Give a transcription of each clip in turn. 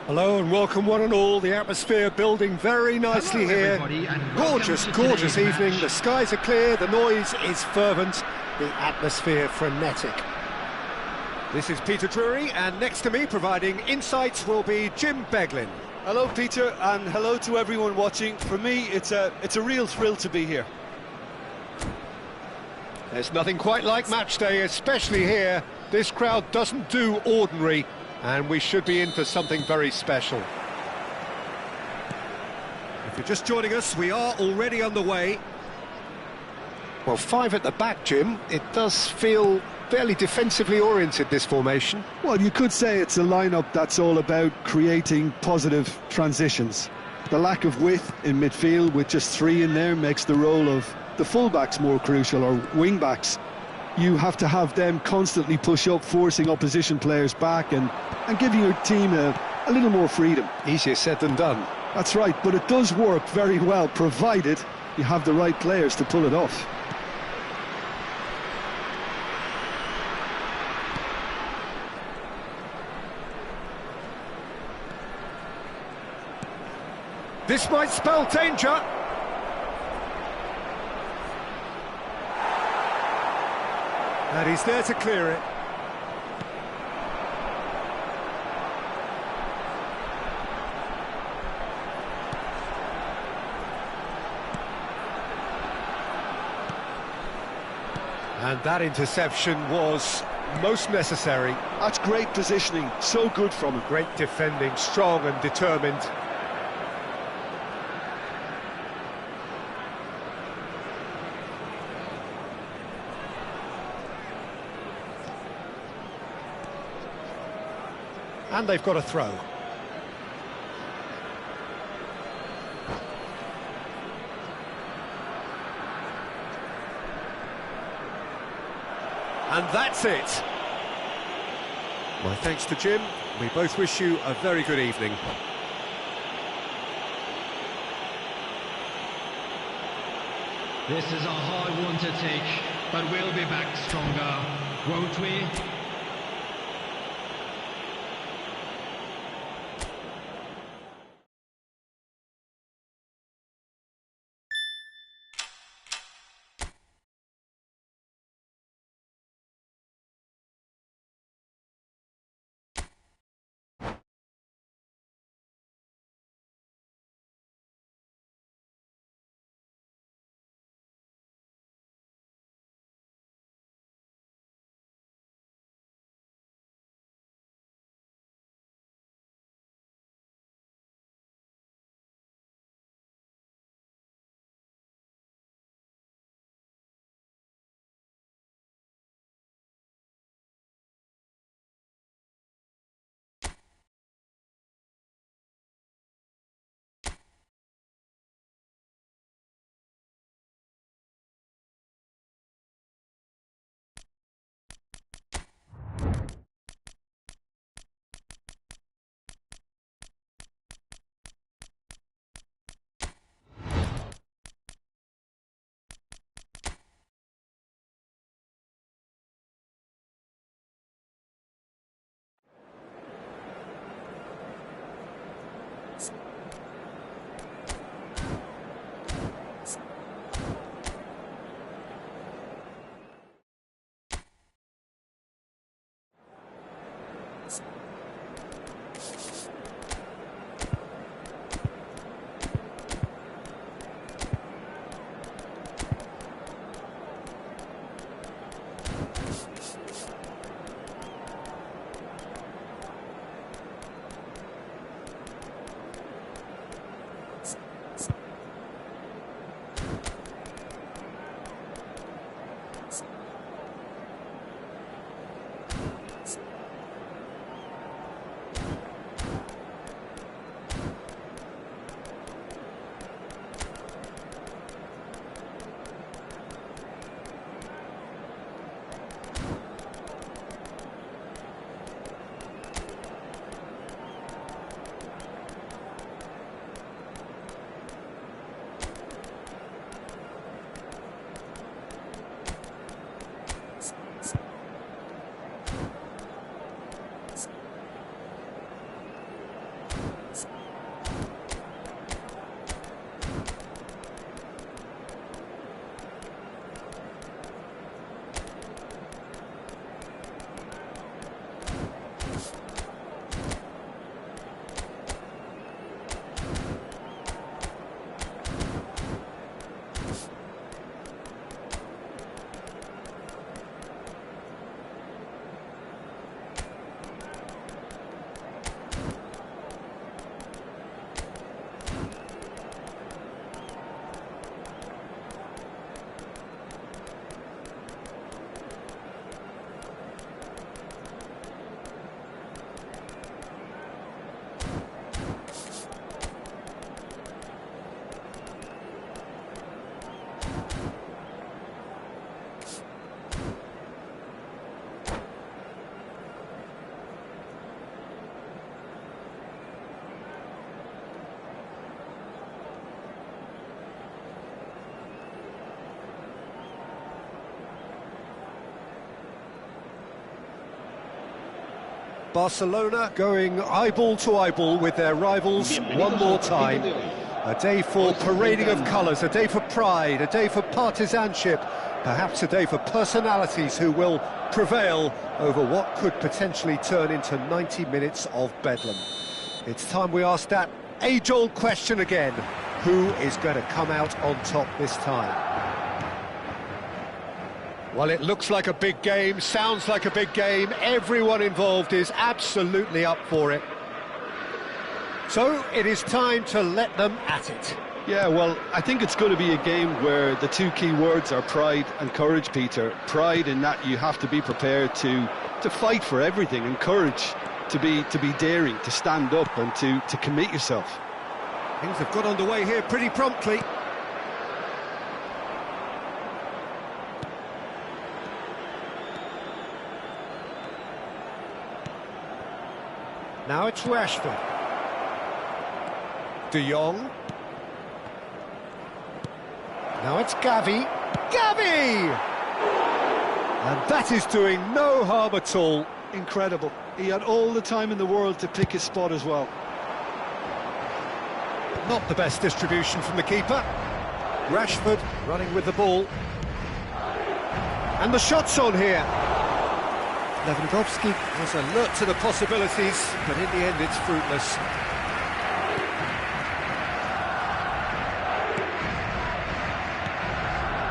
Hello and welcome one and all. The atmosphere building very nicely here. Gorgeous, gorgeous evening. The skies are clear, the noise is fervent, the atmosphere frenetic. This is Peter Drury, and next to me providing insights will be Jim Beglin. Hello Peter, and hello to everyone watching. For me, it's a real thrill to be here. There's nothing quite like match day, especially here. This crowd doesn't do ordinary, and we should be in for something very special. If you're just joining us, we are already on the way. Well, five at the back, Jim. It does feel fairly defensively oriented, this formation. Well, you could say it's a lineup that's all about creating positive transitions. The lack of width in midfield with just three in there makes the role of the fullbacks more crucial, or wing-backs. You have to have them constantly push up, forcing opposition players back and giving your team a little more freedom. Easier said than done. That's right, but it does work very well, provided you have the right players to pull it off. This might spell danger. And he's there to clear it. And that interception was most necessary. That's great positioning, so good from him. Great defending, strong and determined. And they've got a throw. And that's it. My thanks to Jim. We both wish you a very good evening. This is a hard one to take, but we'll be back stronger, won't we? Barcelona going eyeball to eyeball with their rivals one more time. A day for parading of colours, a day for pride, a day for partisanship, perhaps a day for personalities who will prevail over what could potentially turn into 90 minutes of bedlam. It's time we ask that age-old question again. Who is going to come out on top this time? Well, it looks like a big game, sounds like a big game. Everyone involved is absolutely up for it. So it is time to let them at it. Yeah, well, I think it's going to be a game where the two key words are pride and courage, Peter. Pride in that you have to be prepared to fight for everything, and courage to be daring, to stand up and to commit yourself. Things have got underway here pretty promptly. Now it's Rashford. De Jong. Now it's Gavi. Gavi! And that is doing no harm at all. Incredible. He had all the time in the world to pick his spot as well. Not the best distribution from the keeper. Rashford running with the ball. And the shot's on here. Lewandowski was alert to the possibilities, but in the end it's fruitless.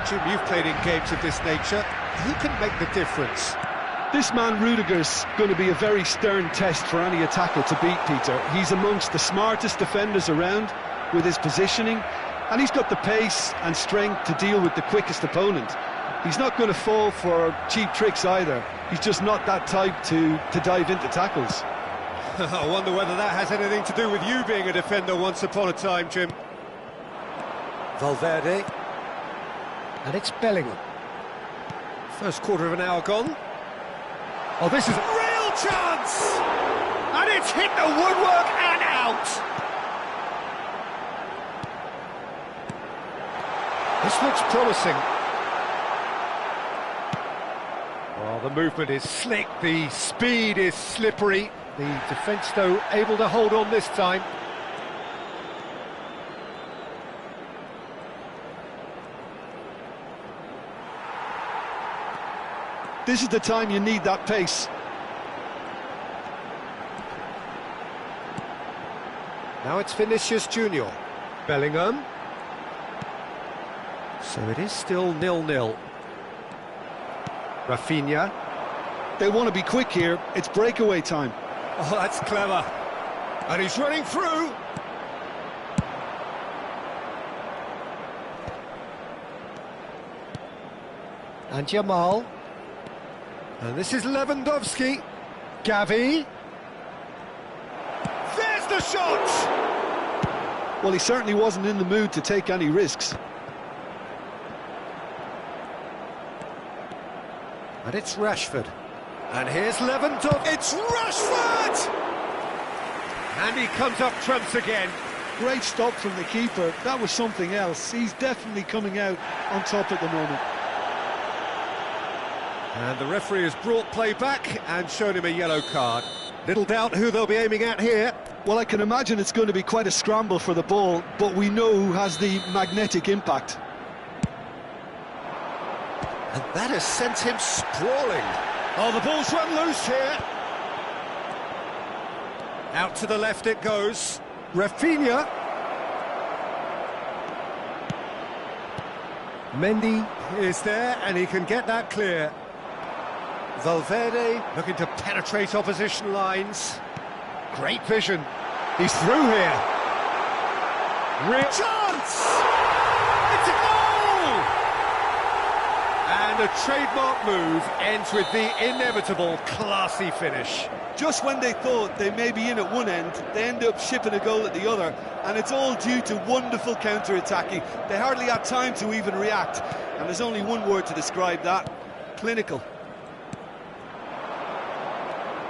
Jim, you've played in games of this nature. Who can make the difference? This man Rudiger's going to be a very stern test for any attacker to beat, Peter. He's amongst the smartest defenders around with his positioning, and he's got the pace and strength to deal with the quickest opponent. He's not going to fall for cheap tricks either. He's just not that type to dive into tackles. I wonder whether that has anything to do with you being a defender once upon a time, Jim. Valverde. And it's Bellingham. First quarter of an hour gone. Oh, this is a real chance! And it's hit the woodwork and out! This looks promising. Well, the movement is slick, the speed is slippery. The defence, though, able to hold on this time. This is the time you need that pace. Now it's Vinicius Junior. Bellingham. So it is still 0-0. Rafinha. They want to be quick here. It's breakaway time. Oh, that's clever. And he's running through. And Jamal. And this is Lewandowski. Gavi. There's the shot! Well, he certainly wasn't in the mood to take any risks. And it's Rashford. And here's Lewandowski. It's Rashford! And he comes up trumps again. Great stop from the keeper. That was something else. He's definitely coming out on top at the moment. And the referee has brought play back and shown him a yellow card. Little doubt who they'll be aiming at here. Well, I can imagine it's going to be quite a scramble for the ball, but we know who has the magnetic impact. And that has sent him sprawling. Oh, the ball's run loose here. Out to the left it goes. Rafinha. Mendy is there, and he can get that clear. Valverde looking to penetrate opposition lines. Great vision. He's through here. Real chance! It's a goal! And a trademark move ends with the inevitable classy finish. Just when they thought they may be in at one end, they end up shipping a goal at the other, and it's all due to wonderful counter-attacking. They hardly had time to even react, and there's only one word to describe that: clinical.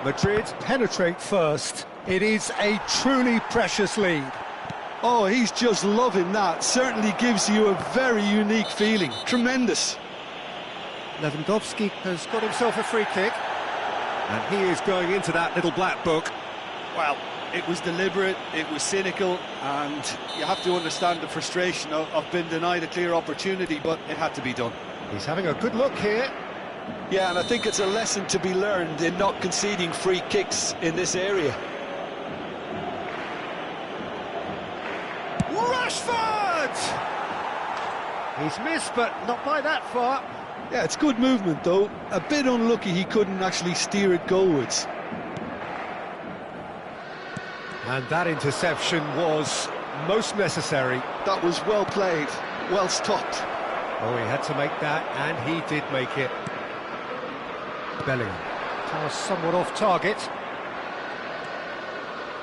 Madrid penetrate first. It is a truly precious lead. Oh, he's just loving that. Certainly gives you a very unique feeling. Tremendous. Lewandowski has got himself a free kick. And he is going into that little black book. Well, it was deliberate, it was cynical, and you have to understand the frustration of being denied a clear opportunity, but it had to be done. He's having a good look here. Yeah, and I think it's a lesson to be learned in not conceding free kicks in this area. Rashford! He's missed, but not by that far. Yeah, it's good movement, though. A bit unlucky he couldn't actually steer it goalwards. And that interception was most necessary. That was well played, well stopped. Oh, he had to make that, and he did make it. Bellingham. Pass somewhat off target.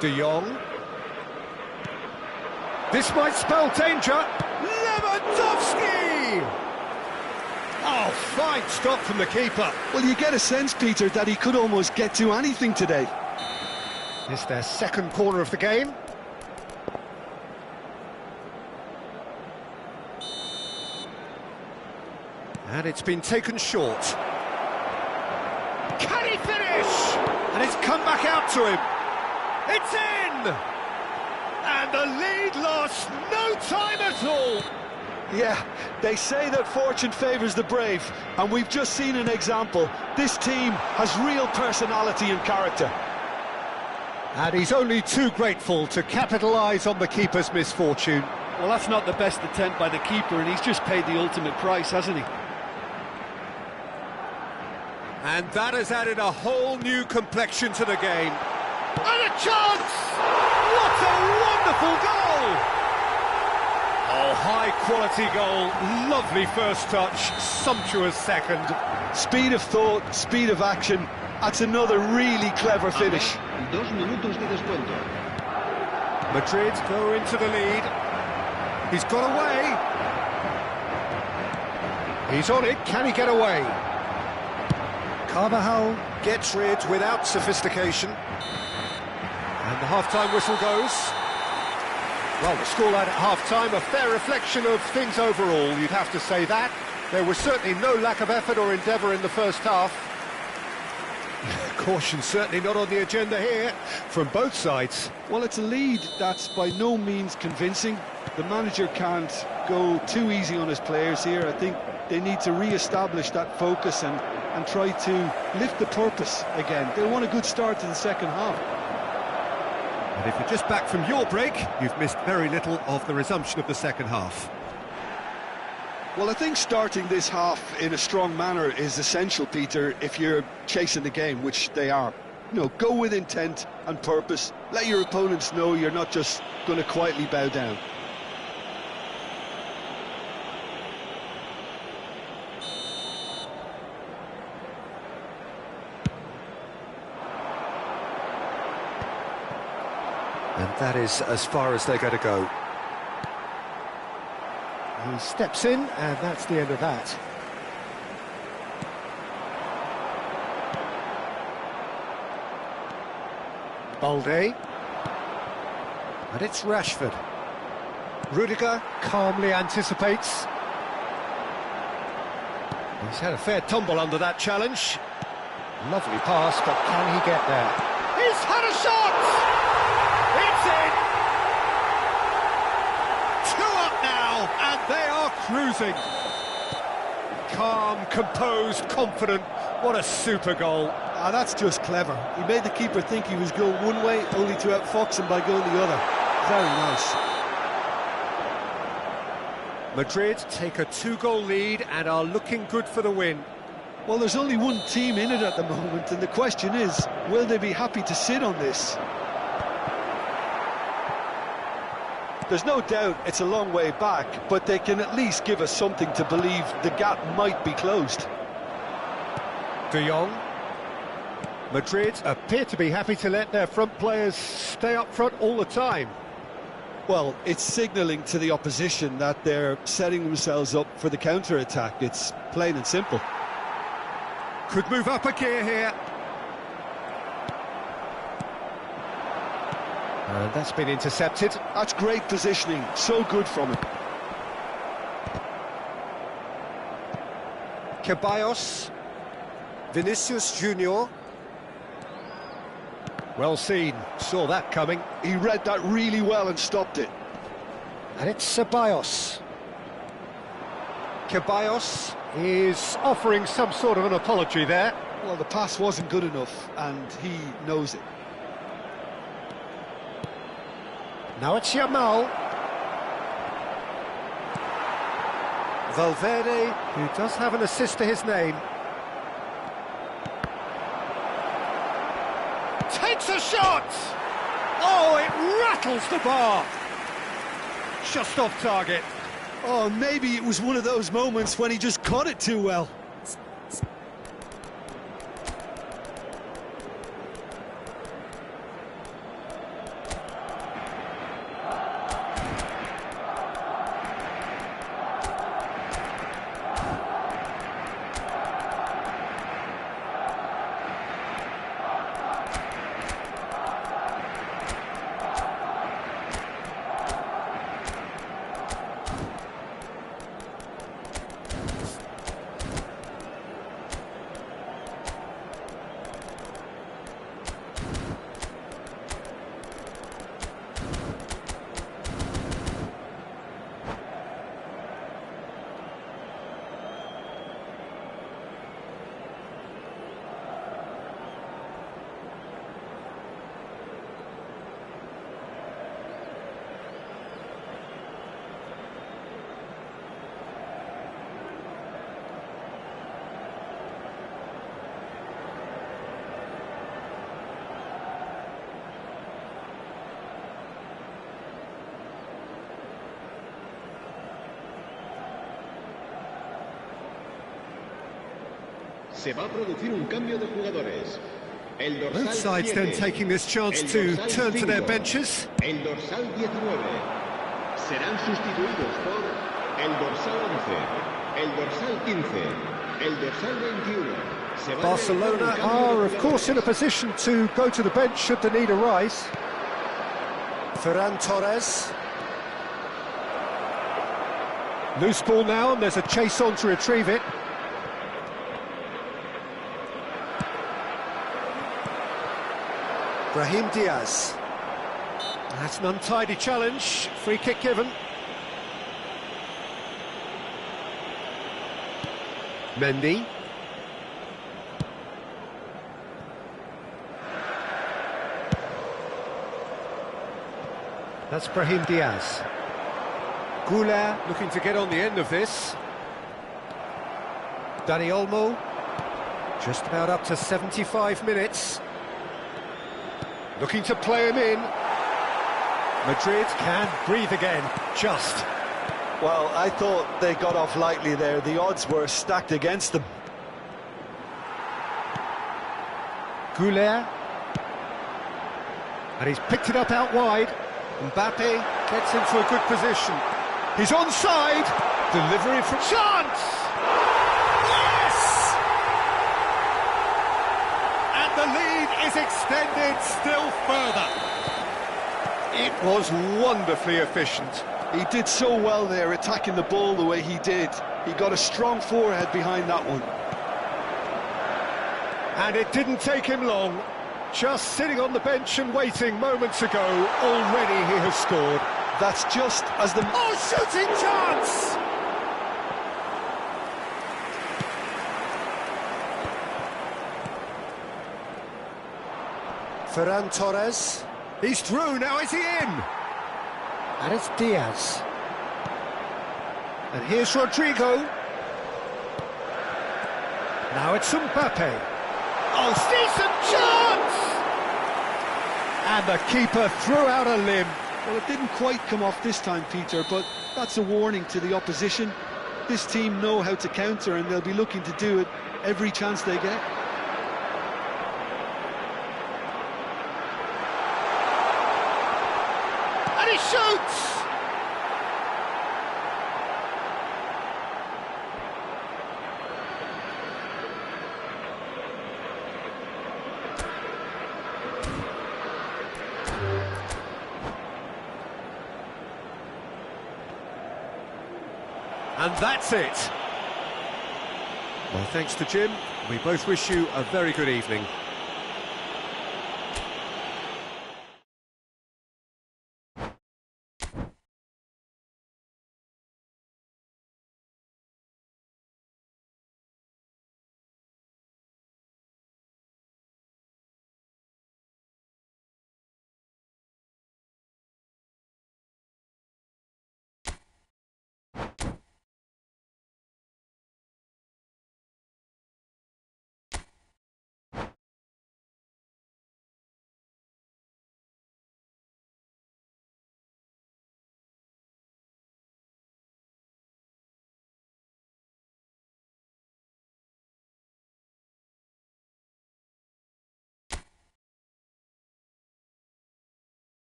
De Jong. This might spell danger. Lewandowski! Oh, fine stop from the keeper. Well, you get a sense, Peter, that he could almost get to anything today. It's their second corner of the game. And it's been taken short. Can he finish? And it's come back out to him. It's in! And the lead lost no time at all. Yeah, they say that fortune favours the brave, and we've just seen an example. This team has real personality and character. And he's only too grateful to capitalise on the keeper's misfortune. Well, that's not the best attempt by the keeper, and he's just paid the ultimate price, hasn't he? And that has added a whole new complexion to the game. And a chance! What a wonderful goal! Oh, high-quality goal, lovely first touch, sumptuous second. Speed of thought, speed of action, that's another really clever finish. 2 minutos de descuento. Madrid go into the lead. He's got away. He's on it, can he get away? Carvajal gets rid without sophistication. And the half-time whistle goes. Well, the scoreline at half-time, a fair reflection of things overall, you'd have to say that. There was certainly no lack of effort or endeavour in the first half. Caution certainly not on the agenda here, from both sides. Well, it's a lead that's by no means convincing. The manager can't go too easy on his players here. I think they need to re-establish that focus and try to lift the purpose again. They want a good start to the second half. And if you're just back from your break, you've missed very little of the resumption of the second half. Well, I think starting this half in a strong manner is essential, Peter, if you're chasing the game, which they are. You know, go with intent and purpose. Let your opponents know you're not just going to quietly bow down. And that is as far as they're going to go. He steps in, and that's the end of that. Balde. And it's Rashford. Rudiger calmly anticipates. He's had a fair tumble under that challenge. Lovely pass, but can he get there? He's had a shot! It's in! 2 up now, and they are cruising. Calm, composed, confident. What a super goal. Ah, that's just clever. He made the keeper think he was going one way, only to outfox him by going the other. Very nice. Madrid take a 2-goal lead and are looking good for the win. Well, there's only one team in it at the moment, and the question is, will they be happy to sit on this? There's no doubt it's a long way back, but they can at least give us something to believe the gap might be closed. De Jong. Madrid appear to be happy to let their front players stay up front all the time. Well, it's signalling to the opposition that they're setting themselves up for the counter-attack. It's plain and simple. Could move up a gear here. And that's been intercepted. That's great positioning, so good from him. Ceballos. Vinicius Junior. Well seen, saw that coming. He read that really well and stopped it. And it's Ceballos. Ceballos is offering some sort of an apology there. Well, the pass wasn't good enough, and he knows it. Now it's Yamal. Valverde, who does have an assist to his name. Takes a shot! Oh, it rattles the bar! Just off target. Oh, maybe it was one of those moments when he just caught it too well. Se va a producir un cambio de jugadores. El dorsal Both sides 7, then taking this chance to turn to their benches. El dorsal 19 serán sustituidos por el dorsal 11, el dorsal 15, el dorsal 21. Se va Barcelona are, of course, in a position to go to the bench should the need arise. Ferran Torres. Loose ball now, and there's a chase on to retrieve it. Brahim Diaz. That's an untidy challenge. Free kick given. Mendy. That's Brahim Diaz. Goulart looking to get on the end of this. Dani Olmo. Just about up to 75 minutes. Looking to play him in. Madrid can breathe again, just. Well, I thought they got off lightly there. The odds were stacked against them. Goulart. And he's picked it up out wide. Mbappe gets into a good position. He's onside. Delivery from chance! Yes! And the lead is extended still further. It was wonderfully efficient. He did so well there, attacking the ball the way he did. He got a strong forehead behind that one. And it didn't take him long. Just sitting on the bench and waiting moments ago, already he has scored. That's just as the... Oh, shooting chance! Ferran Torres. He's through, now is he in? And it's Diaz. And here's Rodrigo. Now it's Mbappe. Oh, decent chance! And the keeper threw out a limb. Well, it didn't quite come off this time, Peter, but that's a warning to the opposition. This team know how to counter, and they'll be looking to do it every chance they get. And he shoots! And that's it. Well, thanks to Jim. We both wish you a very good evening.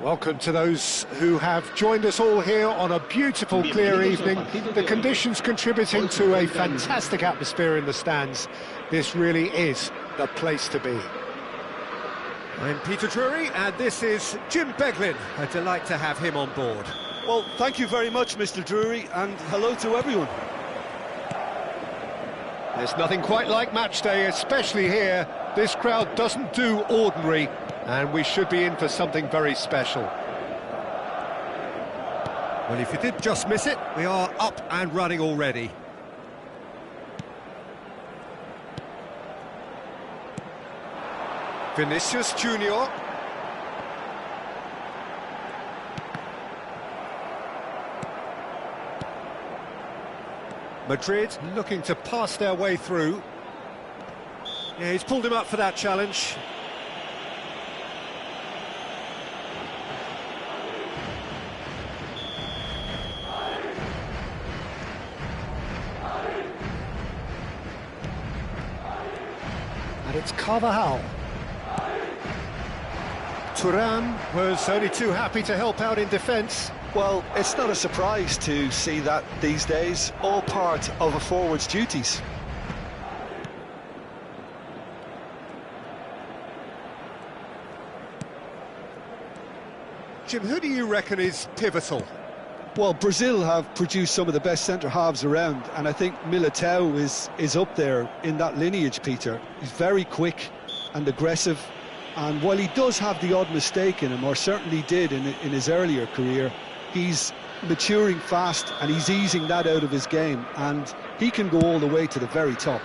Welcome to those who have joined us all here on a beautiful, clear evening. The conditions contributing to a fantastic atmosphere in the stands. This really is the place to be. I'm Peter Drury, and this is Jim Beglin. A delight to have him on board. Well, thank you very much, Mr. Drury, and hello to everyone. There's nothing quite like match day, especially here. This crowd doesn't do ordinary, and we should be in for something very special. Well, if you did just miss it, we are up and running already. Vinicius Junior. Madrid looking to pass their way through. Yeah, he's pulled him up for that challenge. And it's Carvajal. Thuong was only too happy to help out in defence. Well, it's not a surprise to see that these days, all part of a forward's duties. Jim, who do you reckon is pivotal? Well, Brazil have produced some of the best centre-halves around, and I think Militao is up there in that lineage, Peter. He's very quick and aggressive, and while he does have the odd mistake in him, or certainly did in his earlier career, he's maturing fast and he's easing that out of his game, and he can go all the way to the very top.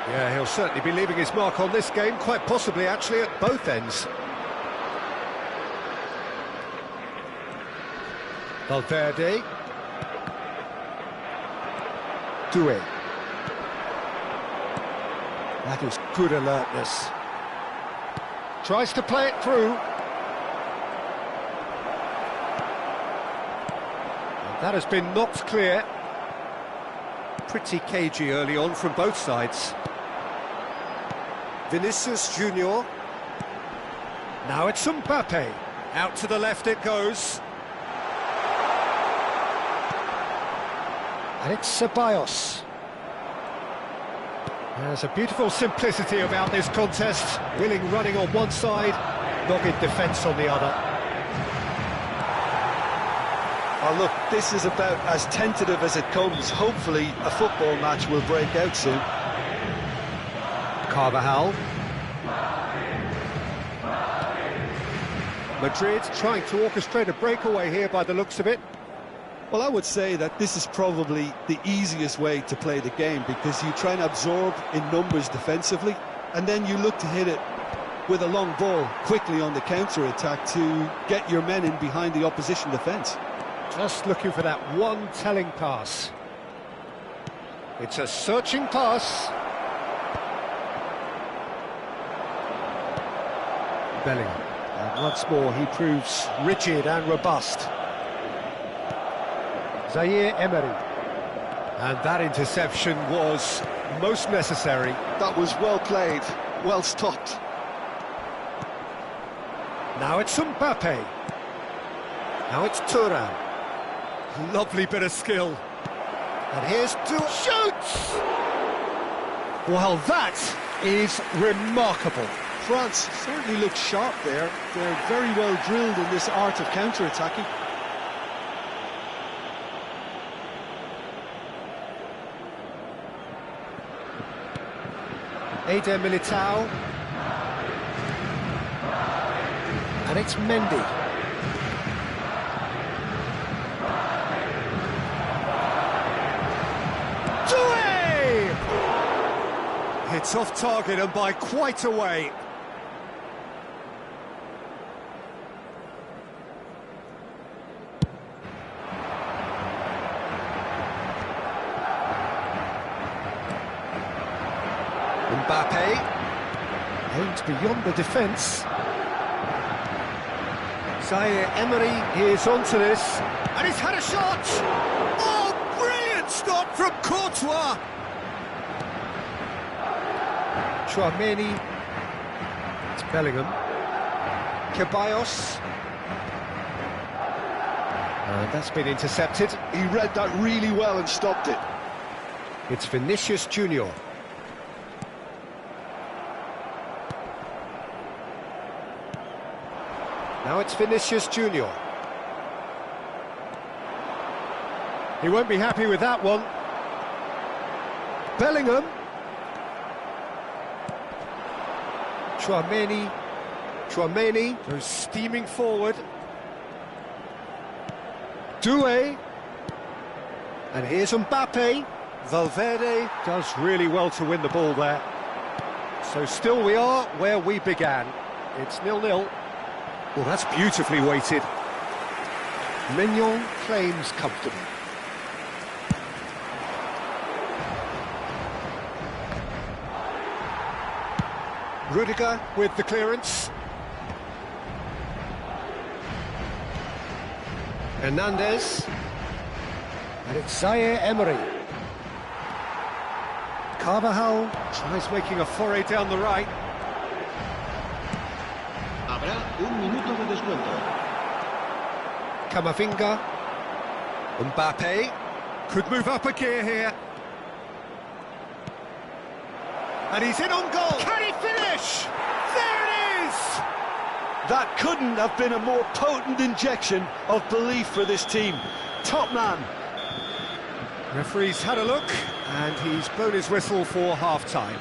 Yeah, he'll certainly be leaving his mark on this game, quite possibly actually at both ends. Valverde. Doué. That is good alertness. Tries to play it through. And that has been knocked clear. Pretty cagey early on from both sides. Vinicius Junior. Now it's Mbappe. Out to the left it goes. And it's Ceballos. There's a beautiful simplicity about this contest. Willing running on one side, dogged defence on the other. Oh, look, this is about as tentative as it comes. Hopefully, a football match will break out soon. Carvajal. Madrid trying to orchestrate a breakaway here by the looks of it. Well, I would say that this is probably the easiest way to play the game, because you try and absorb in numbers defensively, and then you look to hit it with a long ball quickly on the counter-attack to get your men in behind the opposition defence. Just looking for that one telling pass. It's a searching pass. Bellingham. And once more he proves rigid and robust. Zaire Emery. And that interception was most necessary. That was well played, well stopped. Now it's Mbappe. Now it's Thuong. Lovely bit of skill. And here's Thuong. Shoots! Well, that is remarkable. France certainly looks sharp there. They're very well drilled in this art of counter-attacking. Eder Militao. And it's Mendy. Doué! It's off target and by quite a way. Mbappe aimed beyond the defence. Zaire Emery is onto this, And he's had a shot! Oh, brilliant stop from Courtois! Chouameni. It's Bellingham. Ceballos. And that's been intercepted. He read that really well and stopped it. It's Vinicius Junior. Now it's Vinicius Junior. He won't be happy with that one. Bellingham. Chouameni goes steaming forward. Doué. And here's Mbappe. Valverde does really well to win the ball there. So still we are where we began. It's 0-0. Well, that's beautifully weighted. Mignon claims comfortably. Rudiger with the clearance. Hernandez. And it's Zaire Emery. Carvajal tries making a foray down the right. Habrá un minuto de descuento. Camavinga. Mbappe. Could move up a gear here. And he's in on goal. Can he finish? There it is! That couldn't have been a more potent injection of belief for this team. Top man. Referee's had a look, and he's blown his whistle for half-time.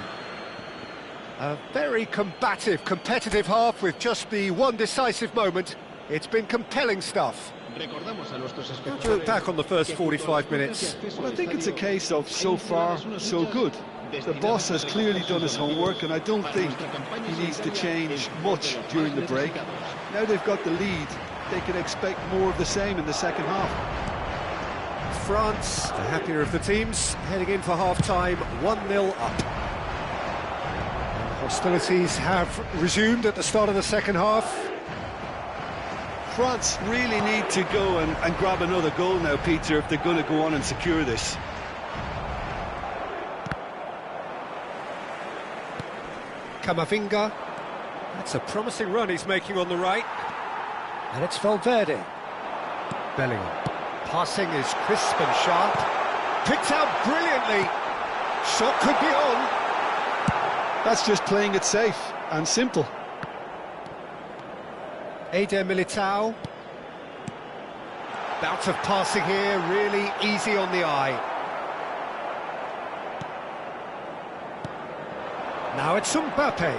A very combative, competitive half with just the one decisive moment. It's been compelling stuff. How do you look back on the first 45 minutes? Well, I think it's a case of so far, so good. The boss has clearly done his homework, and I don't think he needs to change much during the break. Now they've got the lead, they can expect more of the same in the second half. France, the happier of the teams, heading in for half-time, 1-0 up. And hostilities have resumed at the start of the second half. France really need to go and grab another goal now, Peter, if they're going to go on and secure this. Camavinga. That's a promising run he's making on the right. And it's Valverde. Bellingham. Passing is crisp and sharp. Picked out brilliantly. Shot could be on. That's just playing it safe and simple. Eder Militao. Bout of passing here, really easy on the eye. Now it's Mbappe.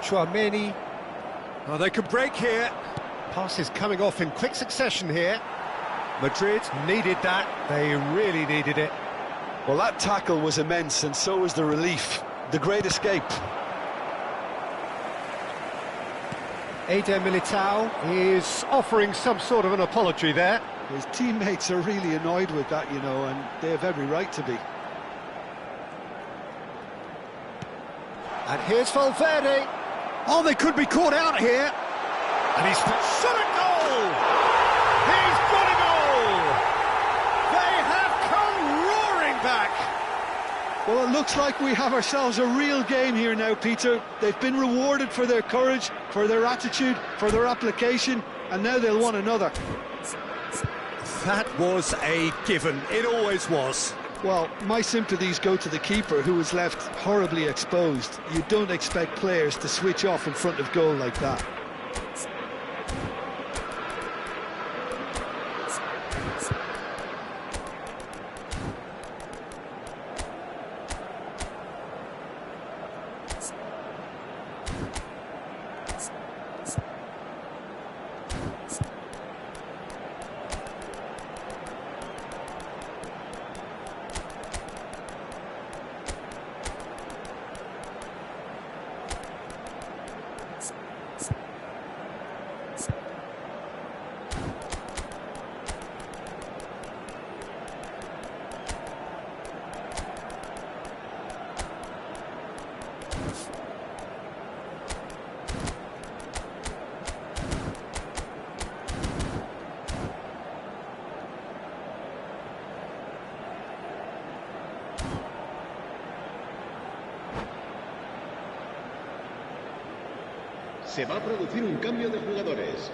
Chouameni. Oh, they can break here. Passes coming off in quick succession here. Madrid needed that. They really needed it. Well, that tackle was immense, and so was the relief. The great escape. Eder Militao is offering some sort of an apology there. His teammates are really annoyed with that, you know, and they have every right to be. And here's Valverde. Oh, they could be caught out here. And he's shot a goal! He's got a goal! They have come roaring back! Well, it looks like we have ourselves a real game here now, Peter. They've been rewarded for their courage, for their attitude, for their application, and now they'll want another. That was a given. It always was. Well, my sympathies go to the keeper, who was left horribly exposed. You don't expect players to switch off in front of goal like that. Se va a producir un cambio de jugadores.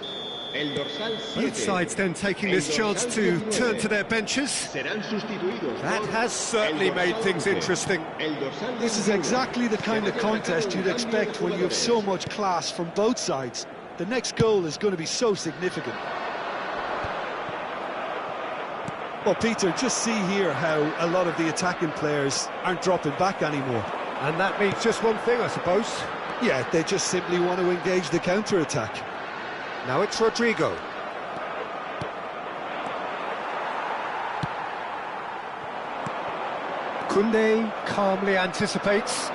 El dorsal 7. Both sides then taking this chance to turn to their benches. Serán sustituidos That por has certainly el made dorsal things 11. interesting. El dorsal This is 21. exactly the kind of contest you'd expect when you have so much class from both sides. The next goal is going to be so significant. Well, Peter, just see here how a lot of the attacking players aren't dropping back anymore. And that means just one thing, I suppose. Yeah, they just simply want to engage the counter-attack. Now it's Rodrigo. Koundé calmly anticipates.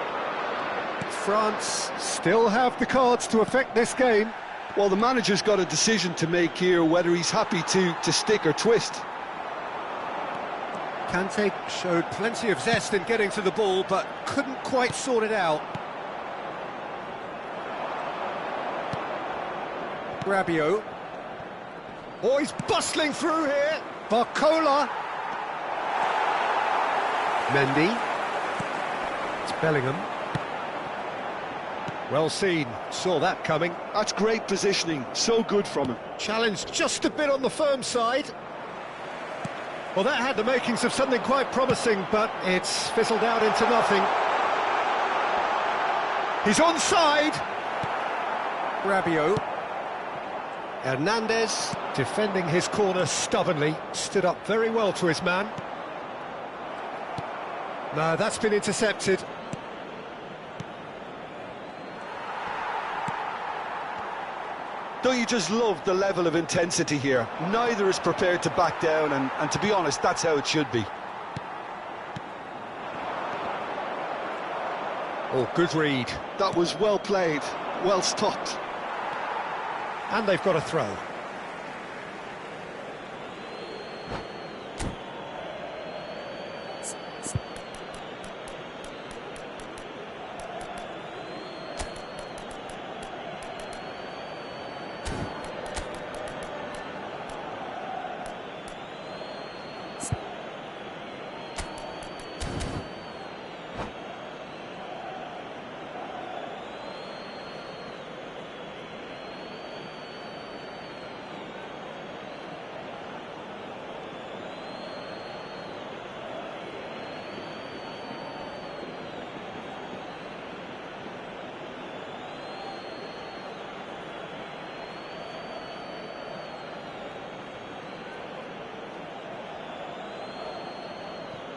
France still have the cards to affect this game. Well, the manager's got a decision to make here, whether he's happy to stick or twist. Kante showed plenty of zest in getting to the ball, but couldn't quite sort it out. Rabiot. Oh, he's bustling through here. Barcola. Mendy. It's Bellingham. Well seen, saw that coming. That's great positioning, so good from him. Challenged just a bit on the firm side. Well, that had the makings of something quite promising, but it's fizzled out into nothing. He's onside. Rabiot. Hernandez, defending his corner stubbornly, stood up very well to his man. No, that's been intercepted. Don't you just love the level of intensity here? Neither is prepared to back down, and to be honest, that's how it should be. Oh, good read. That was well played, well stopped. And they've got a throw.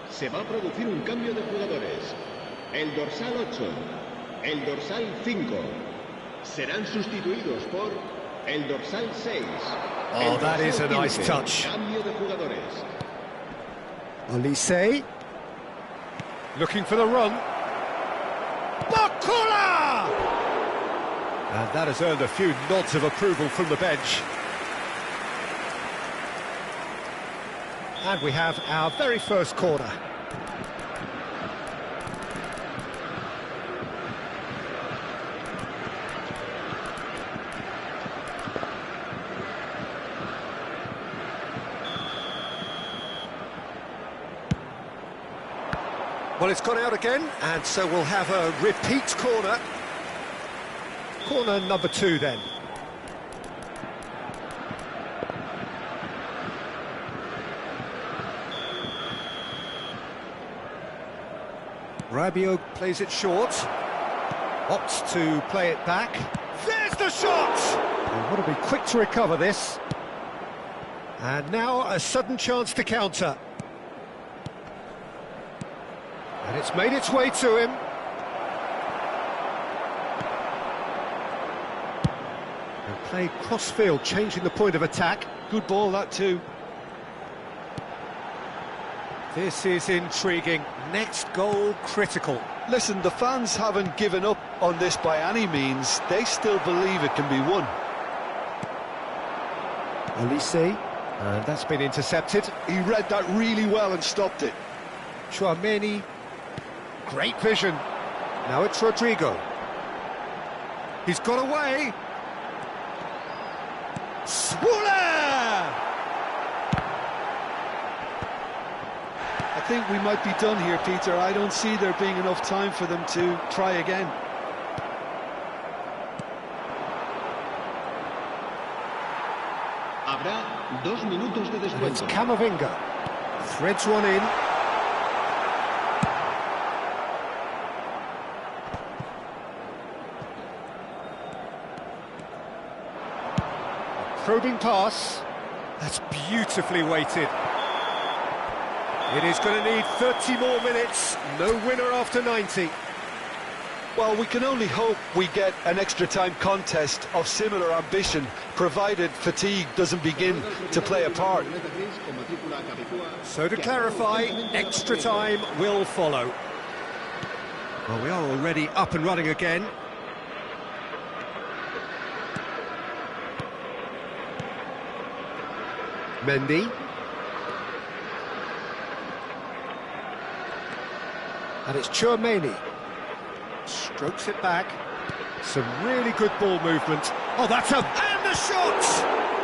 Se va a producir un cambio de jugadores. El dorsal 8, el dorsal 5 serán sustituidos por el dorsal 6. Oh, that is a nice touch. Cambio de jugadores. Olise. Looking for the run. Barcola! And that has earned a few nods of approval from the bench. And we have our very first corner. Well, it's gone out again, and so we'll have a repeat corner. Corner number 2 then. Rabiot plays it short, opts to play it back. There's the shot! They want to be quick to recover this. And now a sudden chance to counter. And it's made its way to him. And played cross-field, changing the point of attack. Good ball, that too. This is intriguing. Next goal critical. Listen, the fans haven't given up on this by any means. They still believe it can be won. Olise, and that's been intercepted. He read that really well and stopped it. Chouameni, great vision. Now it's Rodrigo. He's got away. Swooler! I think we might be done here, Peter. I don't see there being enough time for them to try again. 2 minutos de And it's descuento. Camavinga. Threads one in. Probing pass. That's beautifully weighted. It is going to need 30 more minutes. No winner after 90. Well, we can only hope we get an extra-time contest of similar ambition, provided fatigue doesn't begin to play a part. So to clarify, extra time will follow. Well, we are already up and running again. Mendy. And it's Chouameni. Strokes it back. Some really good ball movement. Oh, that's a... And the shot!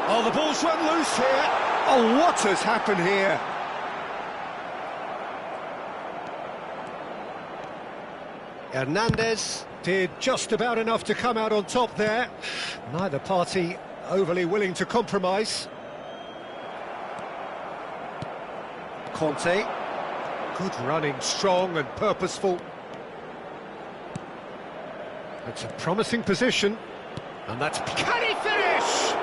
Oh, the ball's run loose here. Oh, what has happened here? Hernandez did just about enough to come out on top there. Neither party overly willing to compromise. Conte. Good running, strong and purposeful. It's a promising position. And that's... Can he finish?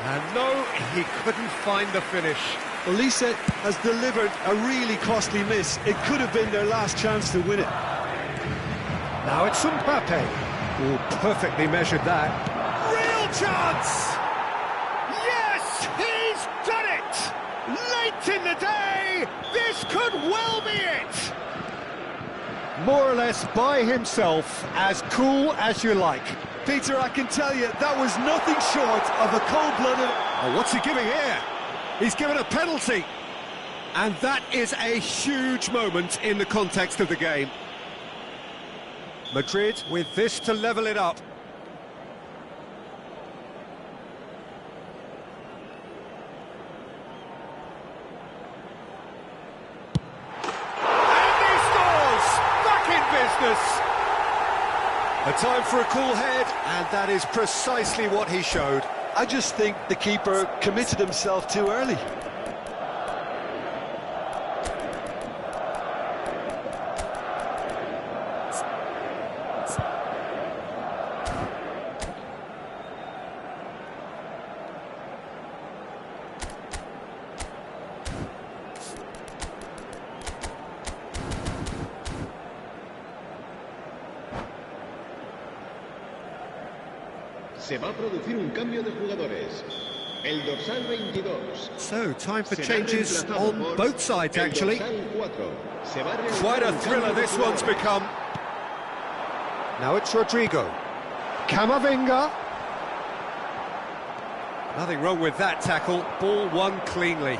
And no, he couldn't find the finish. Elisa has delivered a really costly miss. It could have been their last chance to win it. Now it's Mbappe. Oh, perfectly measured that. Real chance! Yes, he's done it! Late in the day, this could well be it! More or less by himself, as cool as you like. Peter, I can tell you, that was nothing short of a cold-blooded... Oh, what's he giving here? He's given a penalty. And that is a huge moment in the context of the game. Madrid with this to level it up. And he scores! Back in business! A time for a cool head, and that is precisely what he showed. I just think the keeper committed himself too early. Se va a producir un cambio de jugadores. El dorsal 22. So, time for changes on both sides, actually. Quite Quite a thriller this one's become. Now it's Rodrigo. Camavinga. Nothing wrong with that tackle. Ball won cleanly.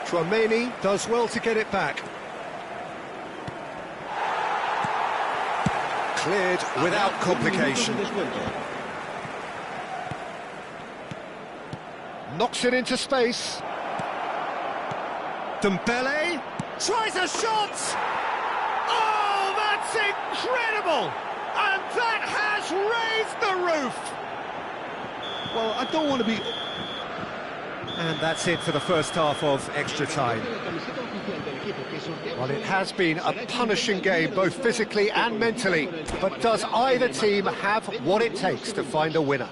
Chouameni does well to get it back. Cleared without complication. Knocks it into space. Dembele tries a shot! Oh, that's incredible! And that has raised the roof! Well, I don't want to be... And that's it for the first half of extra time. Well, it has been a punishing game, both physically and mentally. But does either team have what it takes to find a winner?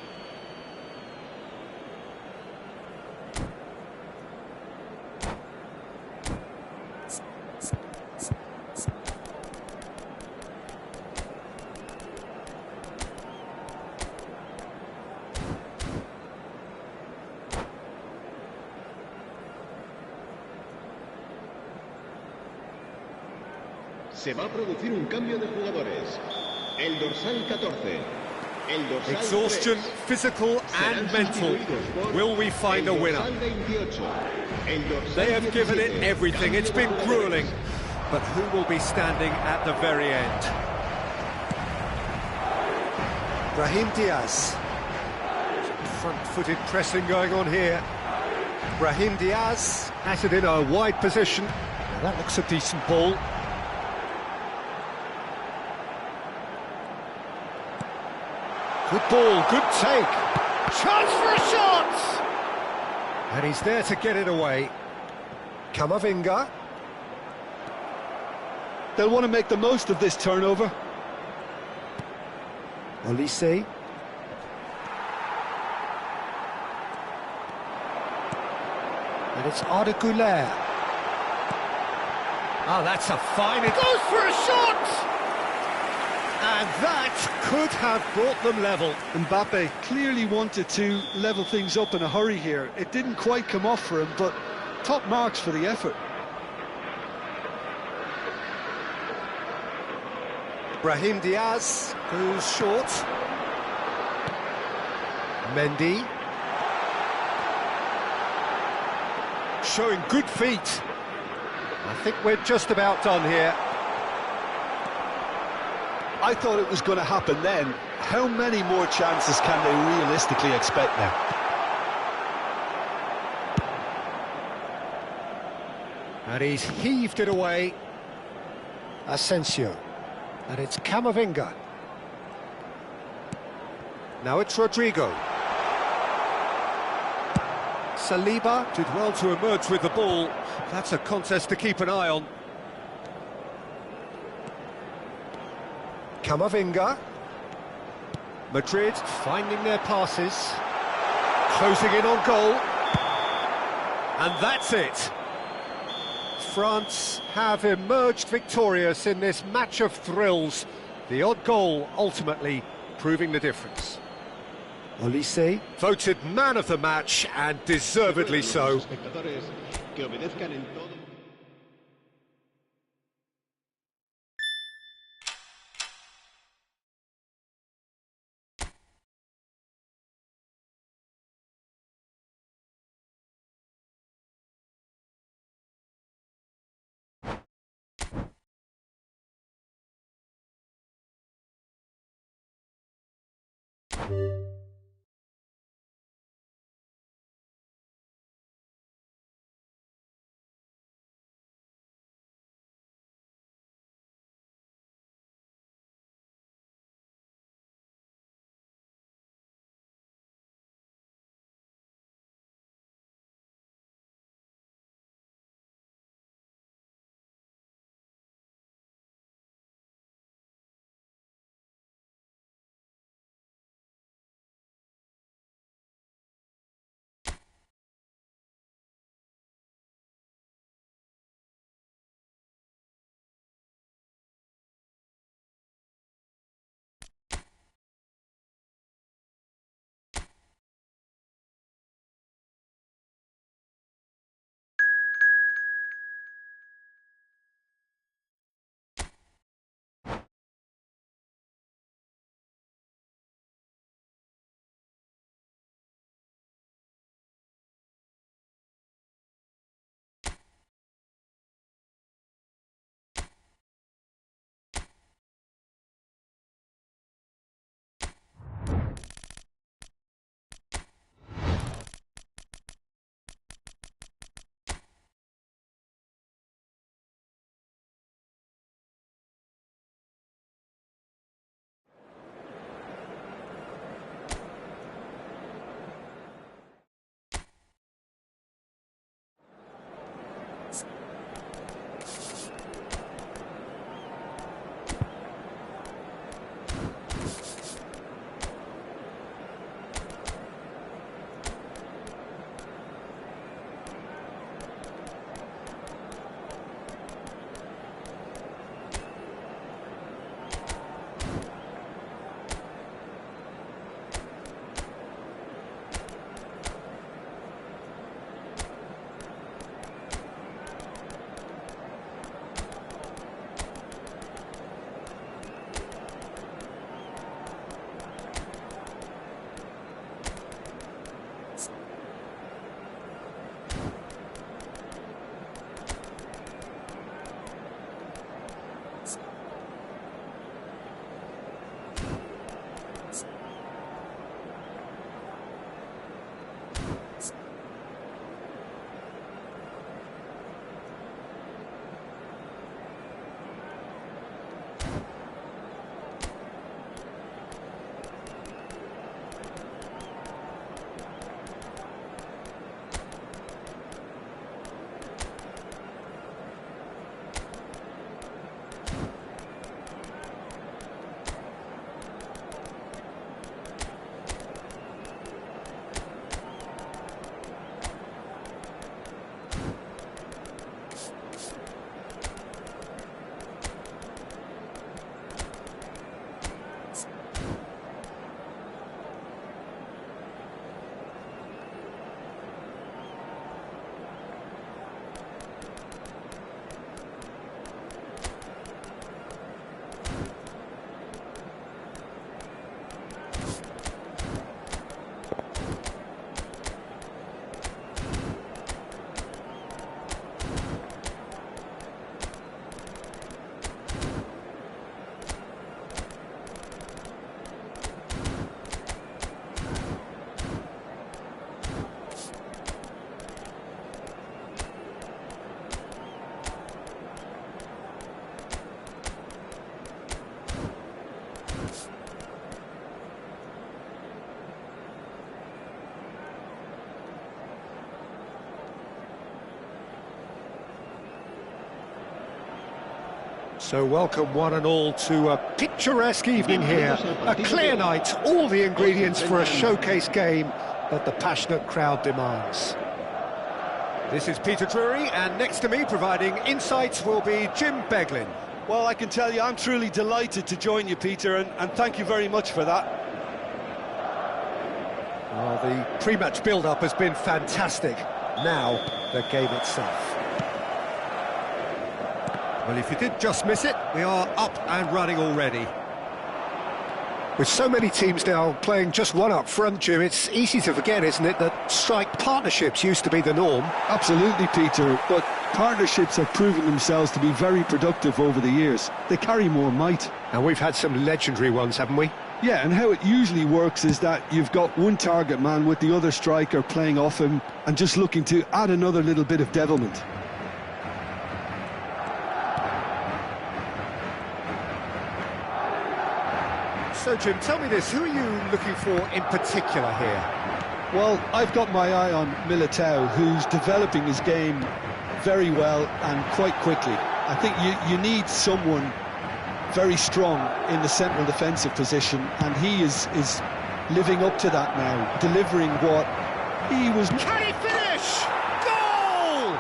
Se va a producir un cambio de jugadores. El dorsal 14. El dorsal Exhaustion, 3. physical and mental. Will we find a winner? They have given it everything. It's been grueling. But who will be standing at the very end? Brahim Diaz. Front-footed pressing going on here. Brahim Diaz has it in a wide position. Now that looks a decent ball. Good ball, good take. Chance for a shot! And he's there to get it away. Camavinga. They'll want to make the most of this turnover. Olise. And it's Arda Güler. Oh, that's a fine... It goes for a shot! And that could have brought them level. Mbappe clearly wanted to level things up in a hurry here. It didn't quite come off for him, but top marks for the effort. Brahim Diaz goes short. Mendy. Showing good feet. I think we're just about done here. I thought it was going to happen then. How many more chances can they realistically expect now? And he's heaved it away. Asensio. And it's Camavinga. Now it's Rodrigo. Saliba did well to emerge with the ball. That's a contest to keep an eye on. Camavinga. Madrid finding their passes. Closing in on goal. And that's it. France have emerged victorious in this match of thrills. The odd goal ultimately proving the difference. Olise voted man of the match, and deservedly so. So welcome one and all to a picturesque evening here. A clear night, all the ingredients for a showcase game that the passionate crowd demands. This is Peter Drury, and next to me providing insights will be Jim Beglin. Well, I can tell you I'm truly delighted to join you, Peter, and thank you very much for that. Well, the pre-match build-up has been fantastic. Now, the game itself. Well, if you did just miss it, we are up and running already. With so many teams now playing just one up front, Jim, it's easy to forget, isn't it, that strike partnerships used to be the norm? Absolutely, Peter, but partnerships have proven themselves to be very productive over the years. They carry more might. And we've had some legendary ones, haven't we? Yeah, and how it usually works is that you've got one target man with the other striker playing off him and just looking to add another little bit of devilment. So, Jim, tell me this, who are you looking for in particular here? Well, I've got my eye on Militao, who's developing his game very well and quite quickly. I think you need someone very strong in the central defensive position, and he is living up to that now, delivering what he was... Can he finish? Goal!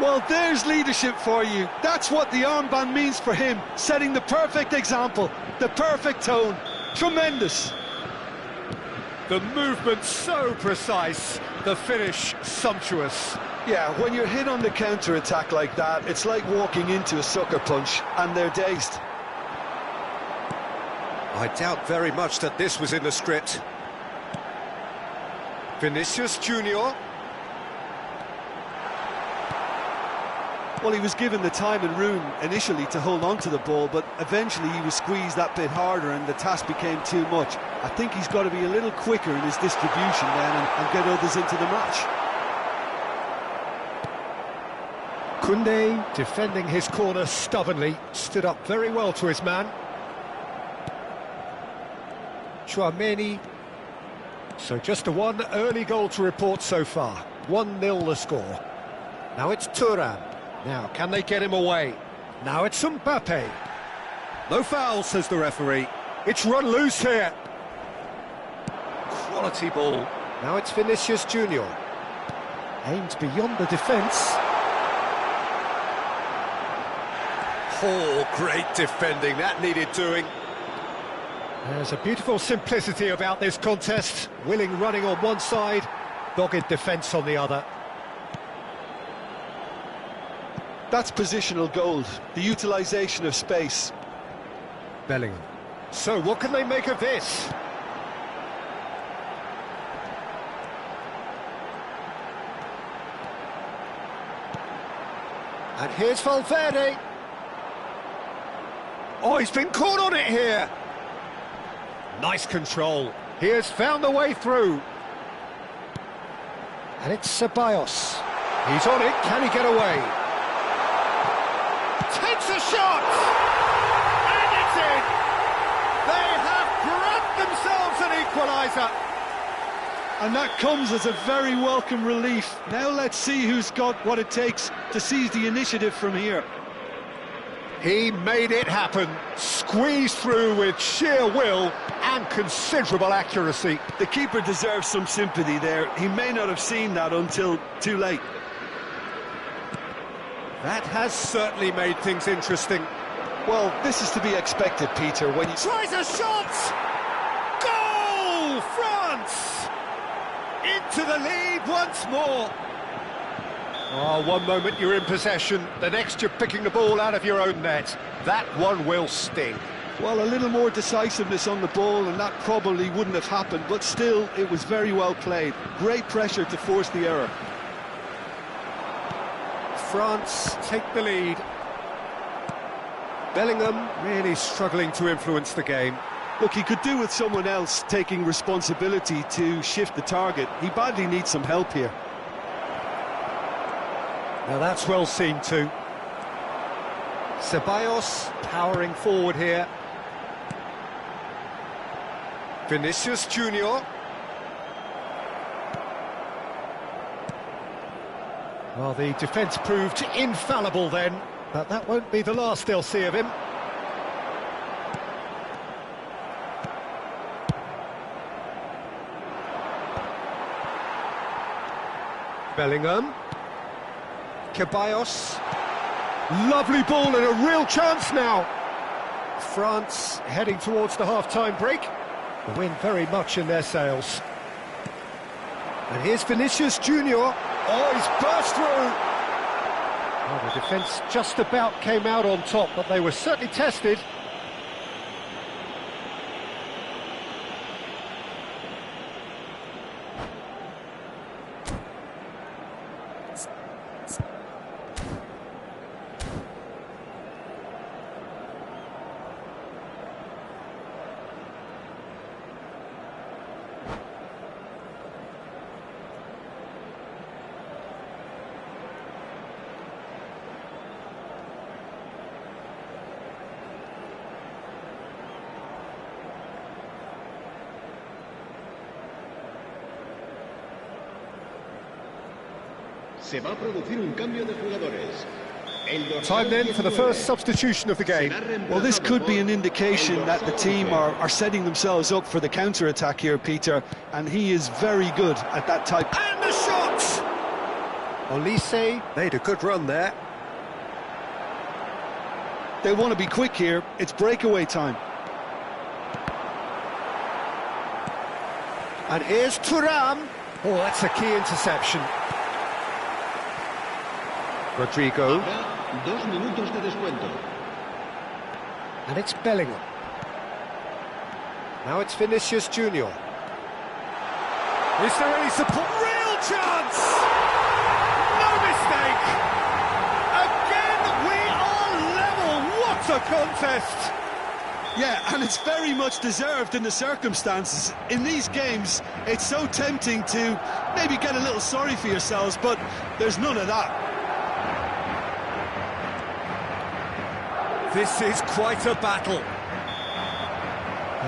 Well, there's leadership for you. That's what the armband means for him, setting the perfect example, the perfect tone. Tremendous. The movement so precise, the finish sumptuous. Yeah, when you're hit on the counter-attack like that, it's like walking into a sucker punch, and they're dazed. I doubt very much that this was in the script. Vinicius Junior. Well, he was given the time and room initially to hold on to the ball, but eventually he was squeezed that bit harder and the task became too much. I think he's got to be a little quicker in his distribution then and get others into the match. Koundé, defending his corner stubbornly, stood up very well to his man. Chouameni. So just a one early goal to report so far. 1-0 the score. Now it's Thuong. Now, can they get him away? Now it's Mbappe. No foul, says the referee. It's run loose here. Quality ball. Now it's Vinicius Junior. Aimed beyond the defence. Oh, great defending. That needed doing. There's a beautiful simplicity about this contest. Willing running on one side, dogged defence on the other. That's positional gold, the utilisation of space. Bellingham. So what can they make of this? And here's Valverde. Oh, he's been caught on it here. Nice control. He has found the way through. And it's Ceballos. He's on it. Can he get away? Takes a shot! And it's in! They have grabbed themselves an equaliser. And that comes as a very welcome relief. Now let's see who's got what it takes to seize the initiative from here. He made it happen, squeezed through with sheer will and considerable accuracy. The keeper deserves some sympathy there. He may not have seen that until too late. That has certainly made things interesting. Well, this is to be expected, Peter, when you... Tries a shot! Goal! France! Into the lead once more. Oh, one moment you're in possession, the next you're picking the ball out of your own net. That one will sting. Well, a little more decisiveness on the ball and that probably wouldn't have happened, but still, it was very well played. Great pressure to force the error. France take the lead. Bellingham really struggling to influence the game. Look, he could do with someone else taking responsibility to shift the target. He badly needs some help here. Now that's well seen too. Ceballos powering forward here. Vinicius Junior. Well, the defence proved infallible then. But that won't be the last they'll see of him. Bellingham. Ceballos. Lovely ball and a real chance now. France heading towards the half-time break. The wind very much in their sails. And here's Vinicius Junior. Oh, he's burst through. Oh, the defence just about came out on top, but they were certainly tested. Se va a producir un cambio de jugadores. Time then for the first substitution of the game. Well, this could be an indication that the team are setting themselves up for the counter-attack here, Peter, and he is very good at that type. And the shot! Olise made a good run there. They want to be quick here. It's breakaway time. And here's Thuram. Oh, that's a key interception. Rodrigo. 2 minutos de descuento. And it's Bellingham. Now it's Vinicius Junior. Is there any support? Real chance! No mistake! Again, we are level. What a contest! Yeah, and it's very much deserved in the circumstances. In these games, it's so tempting to maybe get a little sorry for yourselves, but there's none of that. This is quite a battle.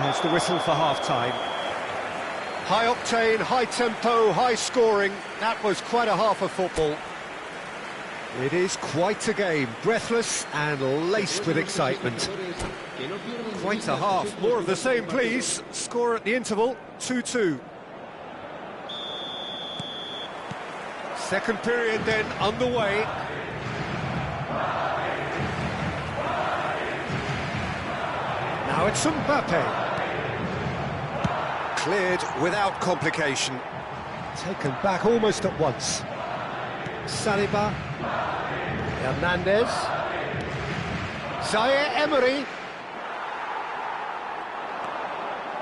There's the whistle for half-time. High octane, high tempo, high scoring. That was quite a half of football. It is quite a game, breathless and laced with excitement. Quite a half. More of the same, please. Score at the interval, 2-2. Second period then underway. Now it's Mbappe. Cleared without complication. Taken back almost at once. Saliba. Hernandez. Zaire Emery.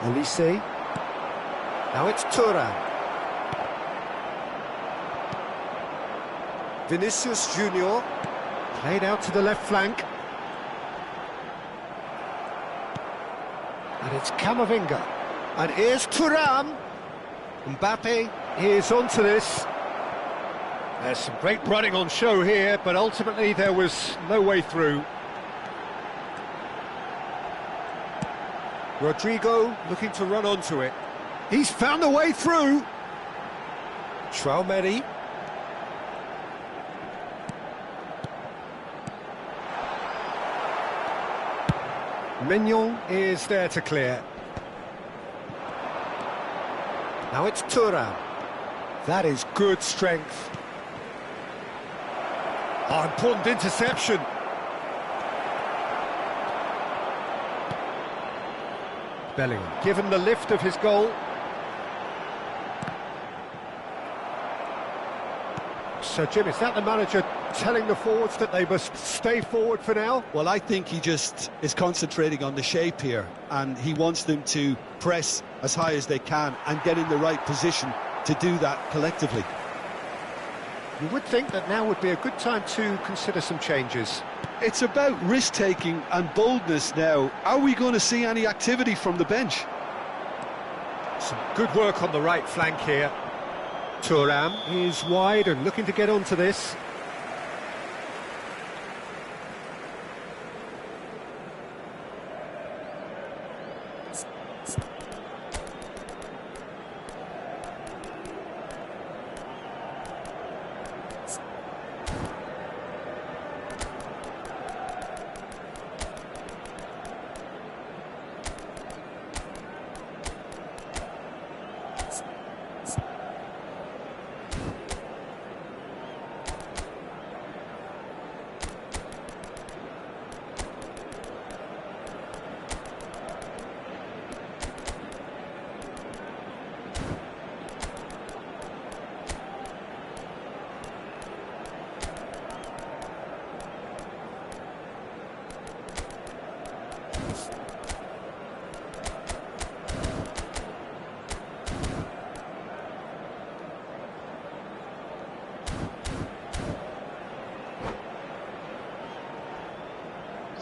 Olise. Now it's Thuram. Vinicius Junior. Played out to the left flank. And it's Camavinga. And here's Thuram. Mbappe is onto this. There's some great running on show here, but ultimately there was no way through. Rodrigo looking to run onto it. He's found a way through. Traumeri. Mignon is there to clear. Now it's Thuram. That is good strength. Oh, important interception. Bellingham given the lift of his goal. So, Jim, is that the manager telling the forwards that they must stay forward for now? Well, I think he just is concentrating on the shape here, and he wants them to press as high as they can and get in the right position to do that collectively. You would think that now would be a good time to consider some changes. It's about risk-taking and boldness now. Are we going to see any activity from the bench? Some good work on the right flank here. Thuram is wide and looking to get onto this.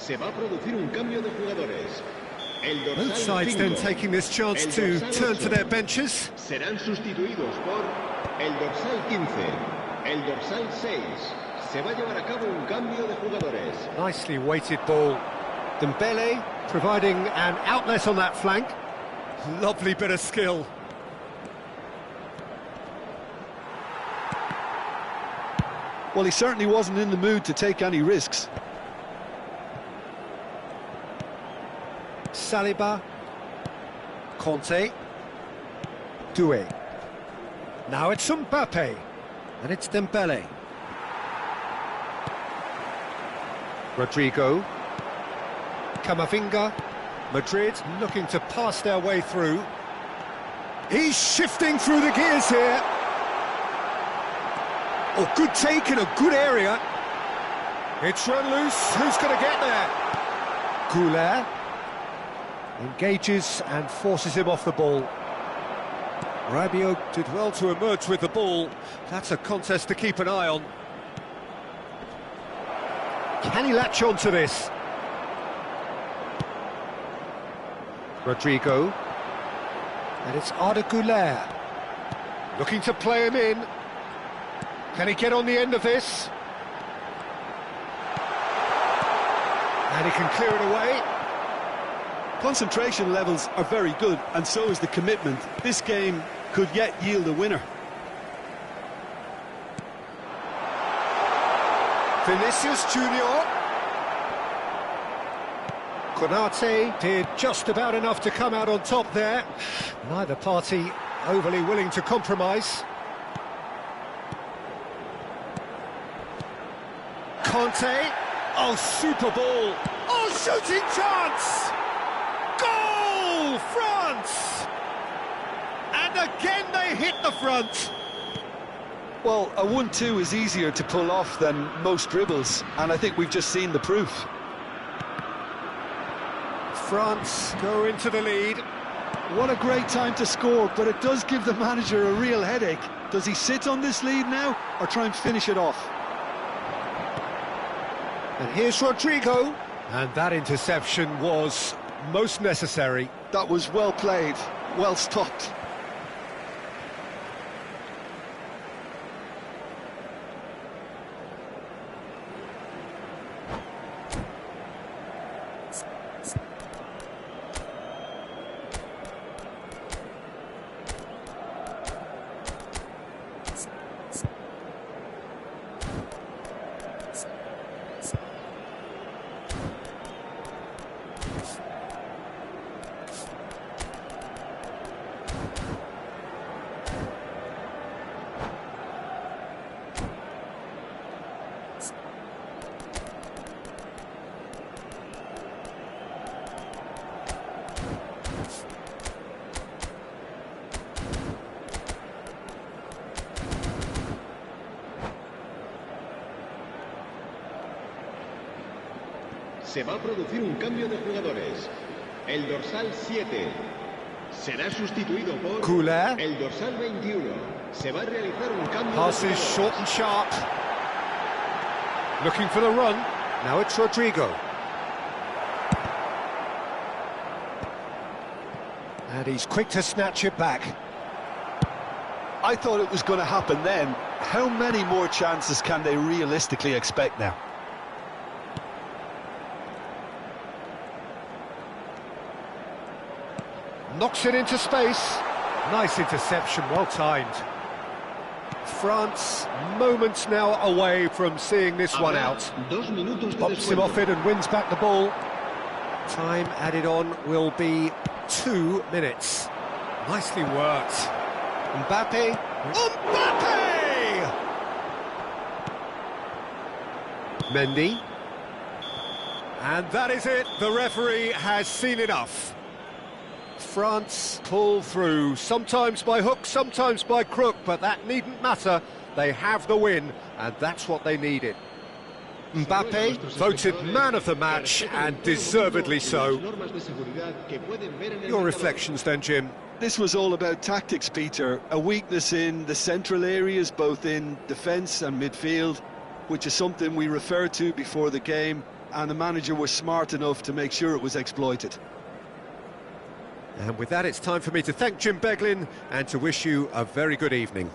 Se va a producir un cambio de jugadores. El dorsal Both sides 5, then taking this chance el to dorsal turn 8, to their benches. serán sustituidos por el dorsal 15, el dorsal 6. Se va a llevar a cabo un cambio de jugadores. Nicely weighted ball. Dembele providing an outlet on that flank. Lovely bit of skill. Well, he certainly wasn't in the mood to take any risks. Saliba. Conte. Doué. Now it's Mbappe. And it's Dembele. Rodrigo. Camavinga. Madrid looking to pass their way through. He's shifting through the gears here. Oh, good take in a good area. It's run loose. Who's going to get there? Goulet engages and forces him off the ball. Rabiot did well to emerge with the ball. That's a contest to keep an eye on. Can he latch on to this? Rodrigo. And it's Arda Güler. Looking to play him in. Can he get on the end of this? And he can clear it away. Concentration levels are very good, and so is the commitment. This game could yet yield a winner. Vinicius Junior. Konate did just about enough to come out on top there. Neither party overly willing to compromise. Conte. Oh, super ball. Oh, shooting chance! Goal, France! And again they hit the front. Well, a 1-2 is easier to pull off than most dribbles, and I think we've just seen the proof. France go into the lead. What a great time to score, but it does give the manager a real headache. Does he sit on this lead now, or try and finish it off? And here's Rodrigo. And that interception was most necessary. That was well played, well stopped. Se va a producir un cambio de jugadores. El dorsal 7 será sustituido por Goulet. el dorsal 21. Se va a realizar un cambio Passes de jugadores. short and sharp. Looking for the run. Now it's Rodrigo. And he's quick to snatch it back. I thought it was going to happen then. How many more chances can they realistically expect now? Knocks it into space. Nice interception, well timed. France, moments now away from seeing this one out. 2 minutos de Pops him descuento. off it and wins back the ball. Time added on will be 2 minutes. Nicely worked. Mbappe. Mbappe! Mendy. And that is it. The referee has seen enough. France pull through, sometimes by hook, sometimes by crook, but that needn't matter. They have the win, and that's what they needed. Mbappe voted man of the match, and deservedly so. Your reflections then, Jim? This was all about tactics, Peter. A weakness in the central areas, both in defence and midfield, which is something we referred to before the game. and the manager was smart enough to make sure it was exploited. And with that, it's time for me to thank Jim Beglin and to wish you a very good evening.